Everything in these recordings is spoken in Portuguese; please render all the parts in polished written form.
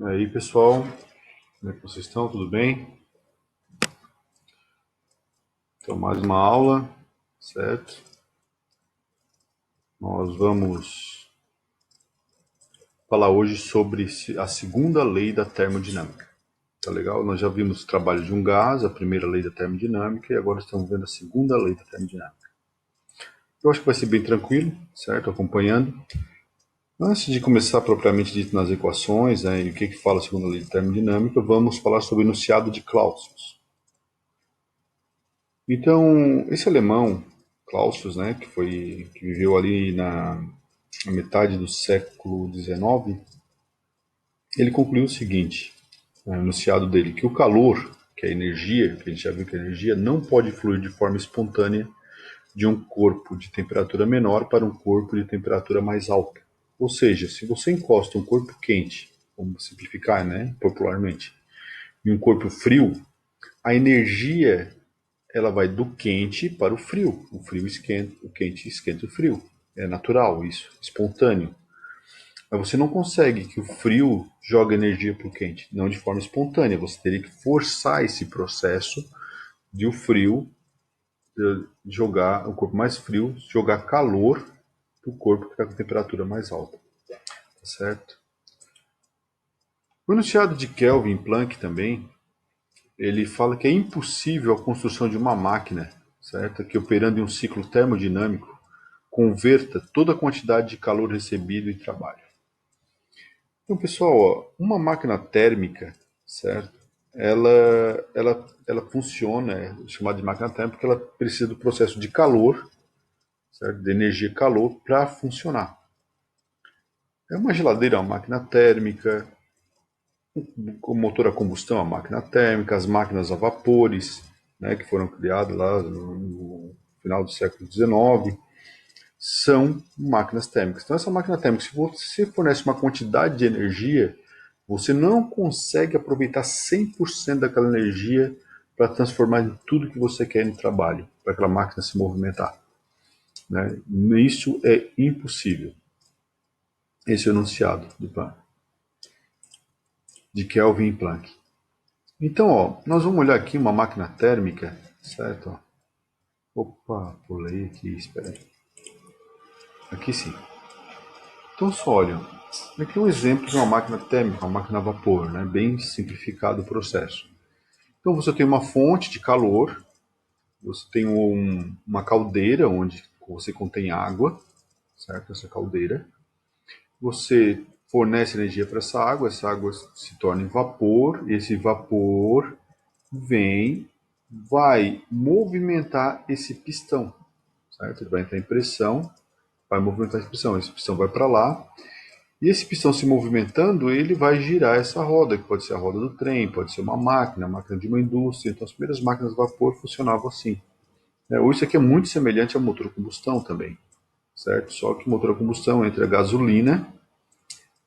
E aí, pessoal, como é que vocês estão? Tudo bem? Então, mais uma aula, certo? Nós vamos falar hoje sobre a segunda lei da termodinâmica. Tá legal? Nós já vimos o trabalho de um gás, a primeira lei da termodinâmica, e agora estamos vendo a segunda lei da termodinâmica. Eu acho que vai ser bem tranquilo, certo? Acompanhando. Antes de começar propriamente dito nas equações, né, e o que fala a segunda lei da termodinâmica, vamos falar sobre o enunciado de Clausius. Então, esse alemão, Clausius, né, que viveu ali na metade do século XIX, ele concluiu o seguinte, no enunciado dele, que o calor, que é a energia, que a gente já viu que a energia não pode fluir de forma espontânea de um corpo de temperatura menor para um corpo de temperatura mais alta. Ou seja, se você encosta um corpo quente, vamos simplificar, né, popularmente, em um corpo frio, a energia ela vai do quente para o frio. O frio esquenta, o quente esquenta o frio. É natural isso, espontâneo. Mas você não consegue que o frio jogue energia para o quente, não de forma espontânea. Você teria que forçar esse processo de o frio jogar, o corpo mais frio, jogar calor para o corpo que está com temperatura mais alta. Tá certo? O enunciado de Kelvin Planck também, ele fala que é impossível a construção de uma máquina, certo? Que operando em um ciclo termodinâmico converta toda a quantidade de calor recebido em trabalho. Então, pessoal, ó, uma máquina térmica, certo? Ela funciona, é chamada de máquina térmica, porque ela precisa do processo de calor, certo? De energia e calor para funcionar. É uma geladeira, uma máquina térmica, o motor a combustão, a máquina térmica, as máquinas a vapores, né, que foram criadas lá no final do século XIX, são máquinas térmicas. Então, essa máquina térmica, se você fornece uma quantidade de energia, você não consegue aproveitar 100% daquela energia para transformar em tudo que você quer no trabalho, para aquela máquina se movimentar. Né? Isso é impossível. Esse é o enunciado de Kelvin e Planck. Então, ó, nós vamos olhar aqui uma máquina térmica, certo? Opa, pulei aqui, espera aí. Aqui sim. Então, só olha, aqui é um exemplo de uma máquina térmica, uma máquina a vapor, né? Bem simplificado o processo. Então, você tem uma fonte de calor, você tem uma caldeira onde você contém água, certo? Essa caldeira. Você fornece energia para essa água se torna em vapor, esse vapor vai movimentar esse pistão, certo? Ele vai entrar em pressão, vai movimentar esse pistão vai para lá, e esse pistão se movimentando, ele vai girar essa roda, que pode ser a roda do trem, pode ser uma máquina, a máquina de uma indústria. Então, as primeiras máquinas de vapor funcionavam assim. Hoje isso aqui é muito semelhante ao motor a combustão também, certo? Só que o motor a combustão entra gasolina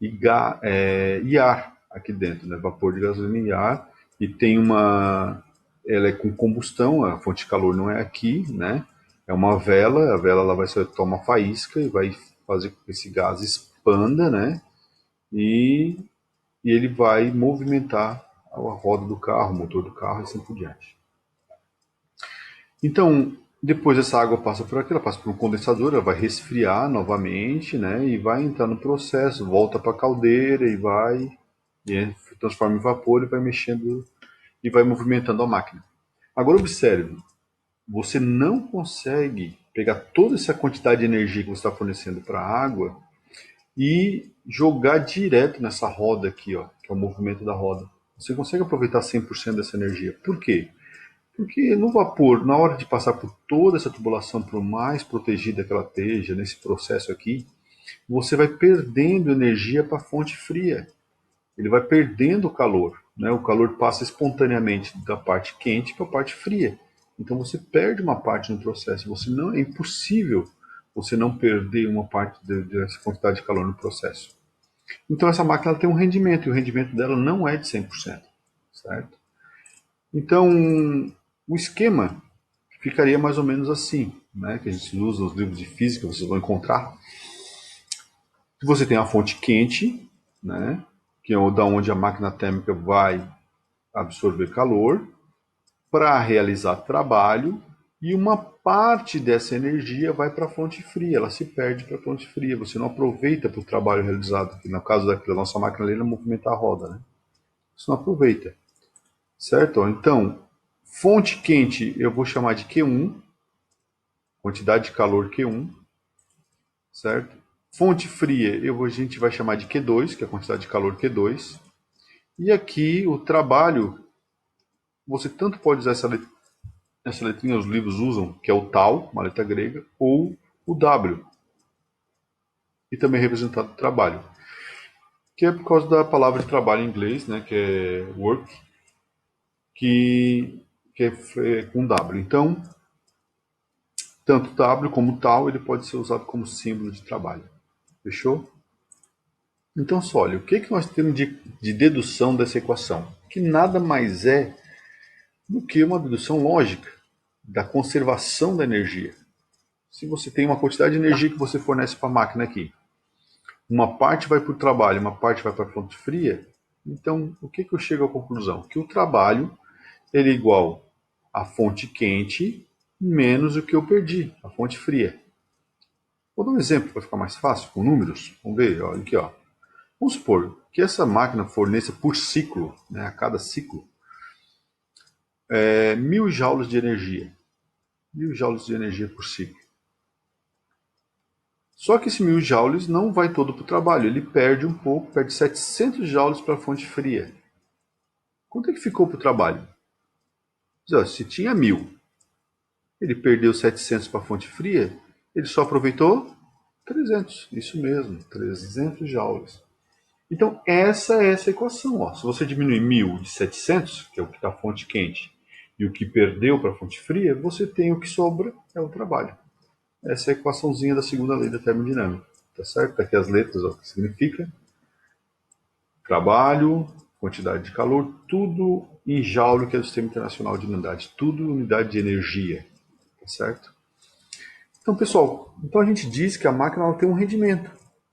e ar aqui dentro, né? Vapor de gasolina e ar, e tem ela é com combustão, a fonte de calor não é aqui, né? É uma vela, a vela ela vai soltar uma faísca e vai fazer com que esse gás expanda, né? E, e ele vai movimentar a roda do carro, o motor do carro e assim por diante. Então, depois essa água passa por aqui, ela passa por um condensador, ela vai resfriar novamente, né? E vai entrar no processo, volta para a caldeira e transforma em vapor e vai mexendo e vai movimentando a máquina. Agora observe, você não consegue pegar toda essa quantidade de energia que você está fornecendo para a água e jogar direto nessa roda aqui, ó, que é o movimento da roda. Você consegue aproveitar 100% dessa energia. Por quê? Porque no vapor, na hora de passar por toda essa tubulação, por mais protegida que ela esteja nesse processo aqui, você vai perdendo energia para a fonte fria. Ele vai perdendo o calor. Né? O calor passa espontaneamente da parte quente para a parte fria. Então você perde uma parte no processo. Você não é impossível você não perder uma parte dessa quantidade de calor no processo. Então essa máquina tem um rendimento e o rendimento dela não é de 100%, certo? Então o esquema ficaria mais ou menos assim, né? Que a gente usa nos livros de física, vocês vão encontrar. Você tem a fonte quente, né? que é da onde a máquina térmica vai absorver calor para realizar trabalho, e uma parte dessa energia vai para a fonte fria, ela se perde para a fonte fria, você não aproveita para o trabalho realizado, que no caso da nossa máquina ali, ela movimentar a roda, né? Você não aproveita, certo? Então, fonte quente eu vou chamar de Q1, quantidade de calor Q1, certo? Fonte fria a gente vai chamar de Q2, que é a quantidade de calor Q2. E aqui o trabalho, você tanto pode usar essa letrinha, os livros usam, que é o tal, uma letra grega, ou o W, e também representado trabalho, que é por causa da palavra de trabalho em inglês, né, que é work, que é com W. Então, tanto W como tal, ele pode ser usado como símbolo de trabalho. Fechou? Então, só olha, o que nós temos de dedução dessa equação? Que nada mais é do que uma dedução lógica da conservação da energia. Se você tem uma quantidade de energia que você fornece para a máquina aqui, uma parte vai para o trabalho, uma parte vai para a fonte fria, então o que eu chego à conclusão? Que o trabalho ele é igual à fonte quente menos o que eu perdi, a fonte fria. Vou dar um exemplo para ficar mais fácil, com números. Vamos ver, olha aqui. Ó. Vamos supor que essa máquina forneça por ciclo, né, a cada ciclo, 1.000 joules de energia. 1.000 joules de energia por ciclo. Só que esse 1.000 joules não vai todo para o trabalho, ele perde um pouco, perde 700 joules para a fonte fria. Quanto é que ficou para o trabalho? Se tinha 1.000, ele perdeu 700 para a fonte fria, ele só aproveitou 300. Isso mesmo, 300 joules. Então, essa é essa equação. Ó. Se você diminuir 1.000 de 700, que é o que está a fonte quente, e o que perdeu para a fonte fria, você tem o que sobra, é o trabalho. Essa é a equaçãozinha da segunda lei da termodinâmica. Tá certo? Tá aqui as letras, ó, o que significa. Trabalho, quantidade de calor, tudo em joule, que é o Sistema Internacional de Unidades. Tudo unidade de energia. Tá certo? Então, pessoal, então a gente diz que a máquina ela tem um rendimento.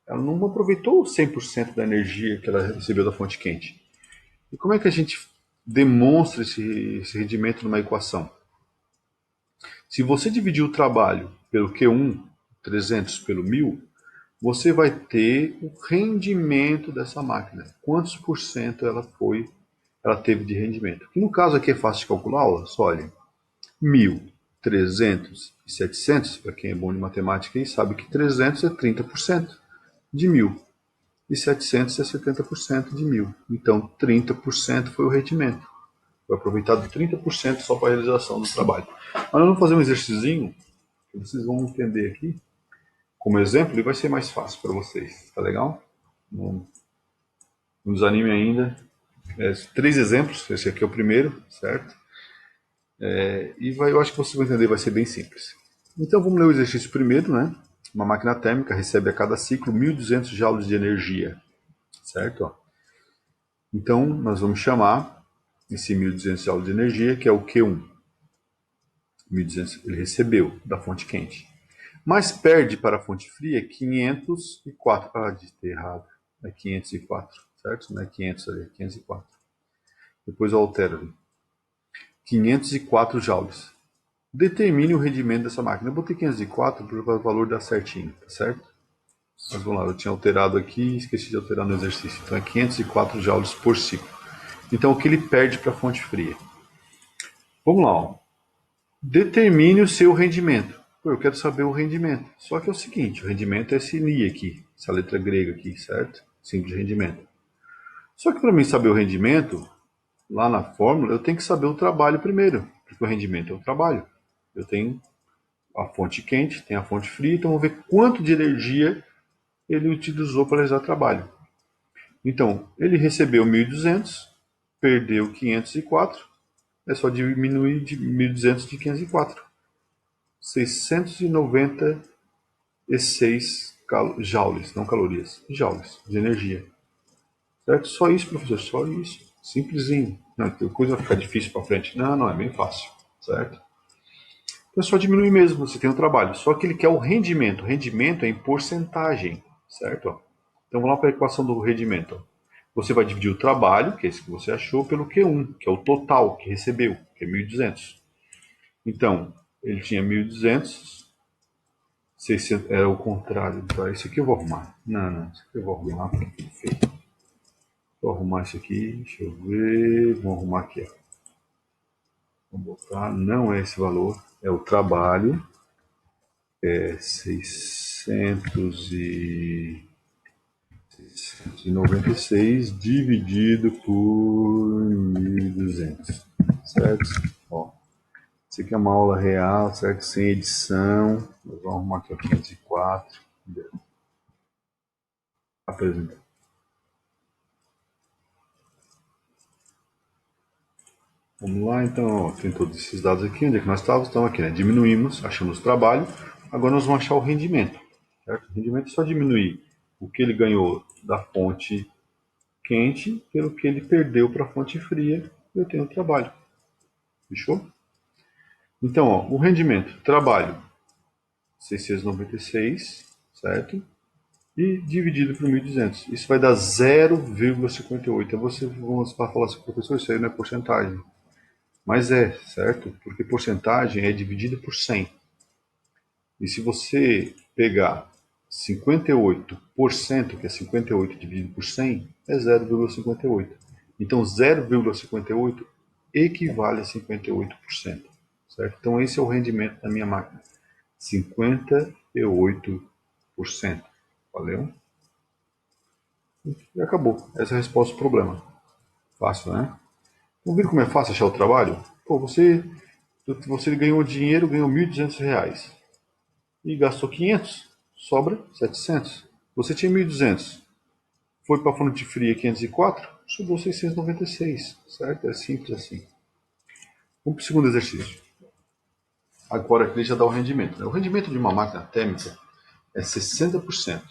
Ela não aproveitou 100% da energia que ela recebeu da fonte quente. E como é que a gente demonstra esse rendimento numa equação? Se você dividir o trabalho pelo Q1, 300 pelo 1.000, você vai ter o rendimento dessa máquina. Quantos por cento ela teve de rendimento? Que no caso aqui é fácil de calcular, só olha. 1.000, 300 e 700, para quem é bom de matemática aí, sabe que 300 é 30% de 1.000 e 700 é 70% de 1.000. Então, 30% foi o rendimento. Foi aproveitado 30% só para a realização do trabalho. Mas nós vamos fazer um exercício que vocês vão entender aqui como exemplo e vai ser mais fácil para vocês. Tá legal? Não desanime ainda. 3 exemplos, esse aqui é o primeiro, certo? Eu acho que vocês vão entender, vai ser bem simples. Então vamos ler o exercício primeiro, né? Uma máquina térmica recebe a cada ciclo 1.200 joules de energia, certo? Ó. Então nós vamos chamar esse 1.200 joules de energia, que é o Q1. 1.200 ele recebeu da fonte quente. Mas perde para a fonte fria 504. Ah, de ter errado. É 504, certo? Não é 500 ali, é 504. Depois eu altero ali. 504 joules. Determine o rendimento dessa máquina. Eu botei 504 para o valor dar certinho, tá certo? Mas vamos lá, eu tinha alterado aqui e esqueci de alterar no exercício. Então é 504 joules por ciclo. Então o que ele perde para a fonte fria? Vamos lá, ó. Determine o seu rendimento. Pô, eu quero saber o rendimento. Só que é o seguinte, o rendimento é esse NI aqui, essa letra grega aqui, certo? Simples rendimento. Só que para mim saber o rendimento, lá na fórmula, eu tenho que saber o trabalho primeiro, porque o rendimento é o trabalho. Eu tenho a fonte quente, tem a fonte fria, então vamos ver quanto de energia ele utilizou para realizar o trabalho. Então, ele recebeu 1.200, perdeu 504, é só diminuir de 1.200 de 504. 696 joules, não calorias, joules de energia. Certo? Só isso, professor, só isso. Simplesinho. Não, a coisa vai ficar difícil para frente. Não, não, é bem fácil. Certo? Então é só diminuir mesmo, você tem um trabalho. Só que ele quer o rendimento. O rendimento é em porcentagem. Certo? Então vamos lá para a equação do rendimento. Você vai dividir o trabalho, que é esse que você achou, pelo Q1, que é o total que recebeu, que é 1.200. Então, ele tinha 1.200, 600, é o contrário. Tá? Isso aqui eu vou arrumar. Não, isso aqui eu vou arrumar. Perfeito. Vou arrumar isso aqui, deixa eu ver. Vamos arrumar aqui. Ó. Vamos botar, não é esse valor, é o trabalho. É 696 dividido por 1.200, certo? Ó, isso aqui é uma aula real, certo? Sem edição. Nós vamos arrumar aqui o 504. Apresentar. Vamos lá, então, ó, tem todos esses dados aqui. Onde é que nós estávamos? Estamos aqui, né? Diminuímos, achamos o trabalho. Agora nós vamos achar o rendimento. Certo? O rendimento é só diminuir o que ele ganhou da fonte quente pelo que ele perdeu para a fonte fria. Eu tenho o trabalho. Fechou? Então, ó, o rendimento, trabalho, 696, certo? E dividido por 1.200. Isso vai dar 0,58. Então você vai falar assim, professor, isso aí não é porcentagem. Mas é, certo? Porque porcentagem é dividida por 100. E se você pegar 58%, que é 58 dividido por 100, é 0,58. Então 0,58 equivale a 58%. Certo? Então esse é o rendimento da minha máquina. 58%. Valeu? E acabou. Essa é a resposta ao problema. Fácil, né? Não viram como é fácil achar o trabalho? Pô, você ganhou dinheiro, ganhou R$ 1.200 e gastou 500, sobra 700. Você tinha 1.200, foi para a fonte fria 504, sobrou 696, certo? É simples assim. Vamos para o segundo exercício. Agora aqui já dá o rendimento. Né? O rendimento de uma máquina térmica é 60%.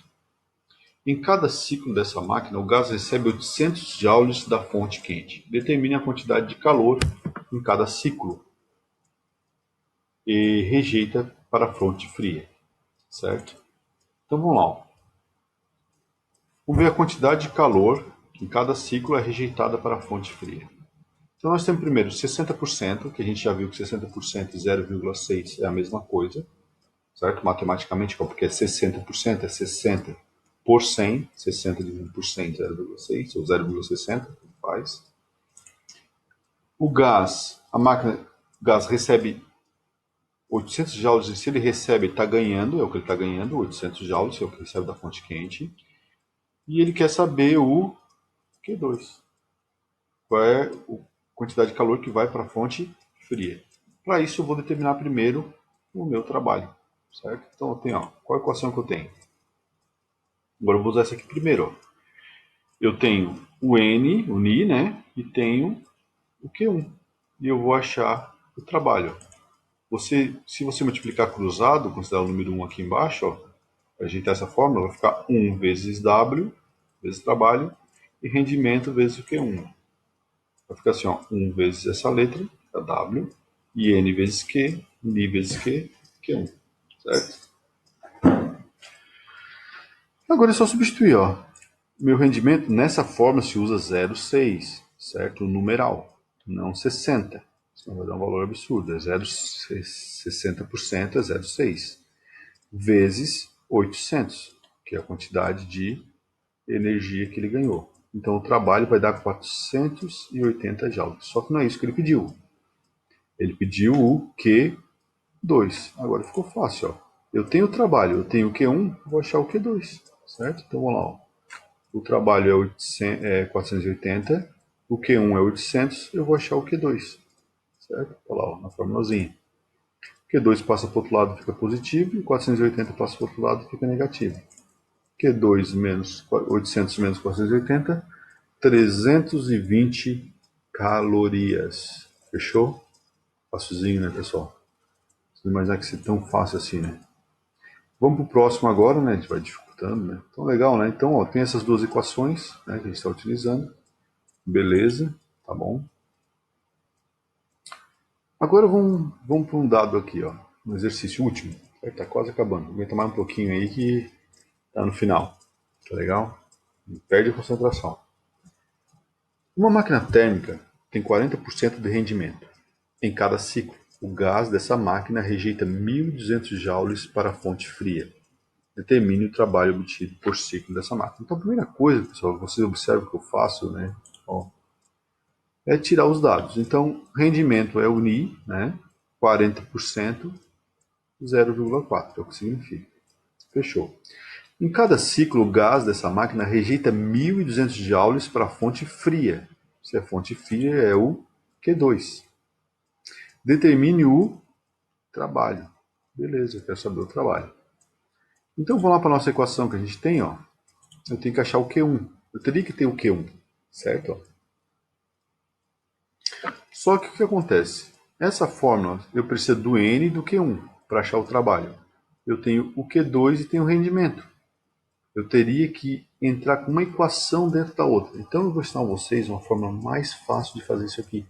Em cada ciclo dessa máquina, o gás recebe 800 joules da fonte quente. Determine a quantidade de calor em cada ciclo e rejeita para a fonte fria, certo? Então vamos lá. Vamos ver a quantidade de calor que em cada ciclo é rejeitada para a fonte fria. Então nós temos primeiro 60%, que a gente já viu que 60% e 0,6 é a mesma coisa, certo? Matematicamente, porque é 60%, é 60 por 100, 60 dividido por 100, 0,6, ou 0,60, faz. O gás, a máquina, o gás recebe 800 joules, e se ele recebe, está ganhando, é o que ele está ganhando, 800 joules, é o que ele recebe da fonte quente. E ele quer saber o Q2, qual é a quantidade de calor que vai para a fonte fria. Para isso, eu vou determinar primeiro o meu trabalho, certo? Então, eu tenho, ó, qual a equação que eu tenho? Agora eu vou usar essa aqui primeiro. Ó. Eu tenho o N, o Ni, né? E tenho o Q1. E eu vou achar o trabalho. Se você multiplicar cruzado, considerar o número 1 aqui embaixo, ó, ajeitar essa fórmula, vai ficar 1 vezes W, vezes trabalho, e rendimento vezes o Q1. Vai ficar assim, ó, 1 vezes essa letra, a W, e N vezes Q, Ni vezes Q, Q1, certo? Agora é só substituir, ó. Meu rendimento nessa forma se usa 0,6, certo? O numeral, não 60. Senão vai dar um valor absurdo. É 60% é 0,6 vezes 800, que é a quantidade de energia que ele ganhou. Então o trabalho vai dar 480 joules. Só que não é isso que ele pediu. Ele pediu o Q2. Agora ficou fácil, ó. Eu tenho o trabalho, eu tenho o Q1, vou achar o Q2, certo? Então vamos lá, ó. O trabalho é, 800, 480, o Q1 é 800, eu vou achar o Q2, certo? Tá lá, ó, na formulazinha. Q2 passa para o outro lado, fica positivo, e 480 passa para o outro lado, fica negativo. Q2 menos 800 menos 480, 320 calorias. Fechou? Facilzinho, né, pessoal? Não imaginar que seja tão fácil assim, né? Vamos para o próximo agora, né? A gente vai dificultando, né? Então, legal, né? Então, ó, tem essas duas equações, né, que a gente está utilizando. Beleza, tá bom. Agora vamos para um dado aqui, ó. Um exercício último. Está quase acabando. Aguenta mais um pouquinho aí que tá no final. Tá legal? Não perde a concentração. Uma máquina térmica tem 40% de rendimento. Em cada ciclo, o gás dessa máquina rejeita 1.200 joules para a fonte fria. Determine o trabalho obtido por ciclo dessa máquina. Então, a primeira coisa, pessoal, você observa que eu faço, né? Ó, é tirar os dados. Então, rendimento é unir, né? 40%, 0,4, é o que significa. Fechou. Em cada ciclo, o gás dessa máquina rejeita 1.200 joules para a fonte fria. Se a fonte fria é o Q2. Determine o trabalho. Beleza, eu quero saber o trabalho. Então vamos lá para a nossa equação que a gente tem. Ó. Eu tenho que achar o Q1. Eu teria que ter o Q1, certo? Só que o que acontece? Essa fórmula, eu preciso do N e do Q1 para achar o trabalho. Eu tenho o Q2 e tenho o rendimento. Eu teria que entrar com uma equação dentro da outra. Então eu vou ensinar a vocês uma forma mais fácil de fazer isso aqui.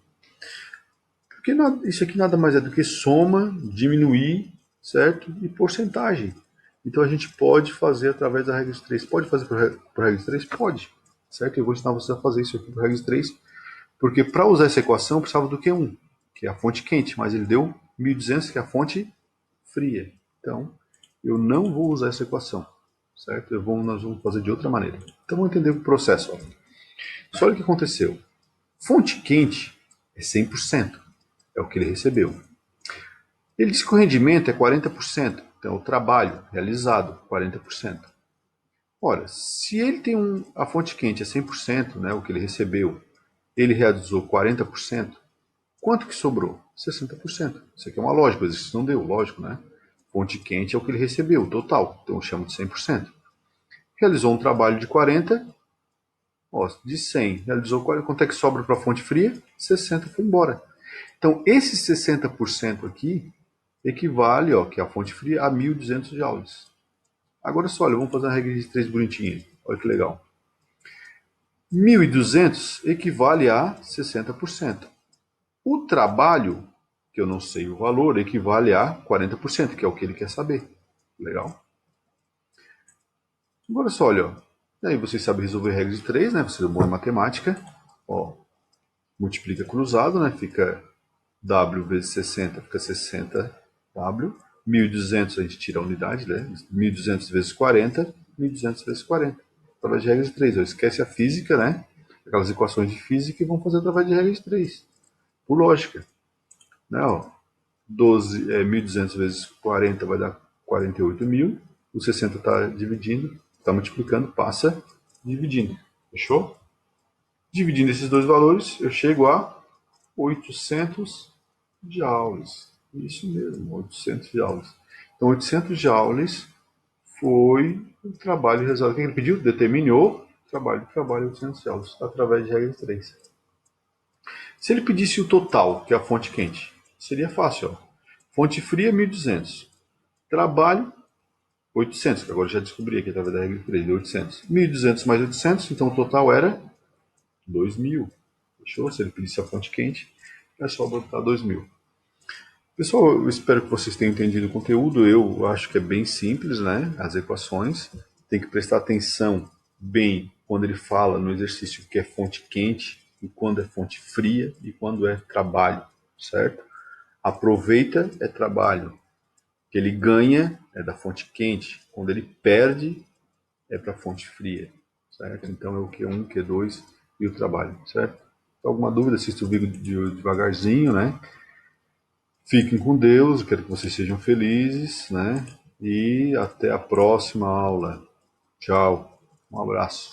Porque isso aqui nada mais é do que soma, diminuir, certo? E porcentagem. Então a gente pode fazer através da regra de 3. Pode fazer por regra de 3? Pode. Certo? Eu vou ensinar vocês a fazer isso aqui por regra de 3. Porque para usar essa equação eu precisava do Q1, que é a fonte quente. Mas ele deu 1.200, que é a fonte fria. Então eu não vou usar essa equação. Certo? Nós vamos fazer de outra maneira. Então vamos entender o processo. Ó. Só olha o que aconteceu. Fonte quente é 100%. É o que ele recebeu. Ele diz que o rendimento é 40%, então o trabalho realizado, 40%. Ora, se ele tem a fonte quente é 100%, né, o que ele recebeu, ele realizou 40%, quanto que sobrou? 60%. Isso aqui é uma lógica, mas isso não deu, lógico, né? Fonte quente é o que ele recebeu, o total, então eu chamo de 100%. Realizou um trabalho de 40, ó, de 100, realizou 40, quanto é que sobra para a fonte fria? 60 foi embora. Então, esse 60% aqui equivale, ó, que é a fonte fria, a 1.200 joules. Agora só, olha, vamos fazer uma regra de 3 bonitinha. Olha que legal. 1.200 equivale a 60%. O trabalho, que eu não sei o valor, equivale a 40%, que é o que ele quer saber. Legal? Agora só, olha, ó. Aí vocês sabem resolver regra de 3, né? Você é bom em matemática. Ó, multiplica cruzado, né? Fica W vezes 60, fica 60W. 1.200 a gente tira a unidade, né? 1.200 vezes 40, 1.200 vezes 40. Através de regra de 3. Esquece a física, né? Aquelas equações de física e vamos fazer através de regra de 3. Por lógica. Né? Ó, 1.200 vezes 40 vai dar 48.000. O 60 está dividindo, está multiplicando, passa dividindo. Fechou? Dividindo esses dois valores, eu chego a 800 joules. Isso mesmo, 800 joules. Então, 800 joules foi o trabalho realizado. Quem ele pediu? Determinou trabalho 800 joules, através de regra de 3. Se ele pedisse o total, que é a fonte quente, seria fácil. Ó. Fonte fria, 1.200. Trabalho, 800, que agora já descobri aqui através da regra de 3, 800. 1.200 mais 800, então o total era 2.000. Fechou? Se ele pedisse a fonte quente, é só botar 2.000. Pessoal, eu espero que vocês tenham entendido o conteúdo. Eu acho que é bem simples, né? As equações. Tem que prestar atenção bem quando ele fala no exercício que é fonte quente e quando é fonte fria e quando é trabalho, certo? Aproveita é trabalho. Que ele ganha é da fonte quente. Quando ele perde é para a fonte fria, certo? Então é o Q1, Q2 e o trabalho, certo? Alguma dúvida, assista o vídeo devagarzinho, né? Fiquem com Deus, quero que vocês sejam felizes, né? E até a próxima aula. Tchau. Um abraço.